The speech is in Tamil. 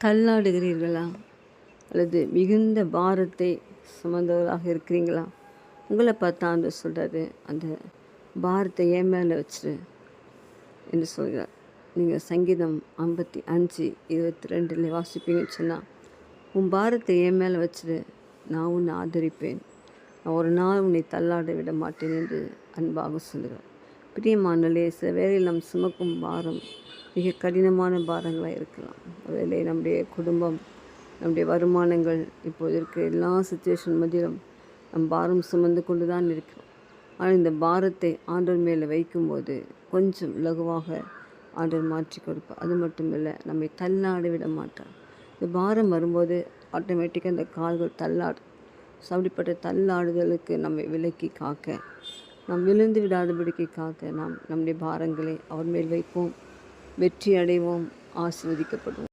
தள்ளாடுகிறீர்களா? அல்லது மிகுந்த பாரத்தை சுமந்தவர்களாக இருக்கிறீங்களா? உங்களை பார்த்தா ஆண்டவர் சொல்கிறாரு, அந்த பாரத்தை என் மேலே வச்சிரு என்று சொல்கிறார். நீங்கள் சங்கீதம் 55:22 வாசிப்பீங்கன்னு சொன்னால், உன் பாரத்தை என் மேலே வச்சிரு, நான் உன்னை ஆதரிப்பேன், நான் ஒரு நாள் உன்னை தள்ளாட விட மாட்டேன் என்று அன்பாக சொல்கிறார். பிரியமானவர்களே, சில வேளையில் நாம் சுமக்கும் பாரம் மிக கடினமான பாரங்களாக இருக்கலாம். ஒருவேளை நம்முடைய குடும்பம், நம்முடைய வருமானங்கள், இப்போது இருக்கிற எல்லா சுச்சுவேஷன் மத்தியிலும் நம் பாரம் சுமந்து கொண்டு தான் இருக்கிறோம். ஆனால் இந்த பாரத்தை ஆண்டவர் மேலே வைக்கும்போது கொஞ்சம் லகுவாக ஆண்டவர் மாற்றி கொடுப்பார். அது மட்டும் இல்லை, நம்மை தள்ளாட விட மாட்டார். இந்த பாரம் வரும்போது ஆட்டோமேட்டிக்காக அந்த கால்கள் தள்ளாடும். அப்படிப்பட்ட தள்ளாடுதலுக்கு நம்மை விலக்கி காக்க, நாம் விழுந்து விடாதபடிக்கு காக்க, நாம் நம்முடைய பாரங்களை அவர் மேல் வைப்போம். வெற்றி அடைவோம், ஆசீர்வதிக்கப்படுவோம்.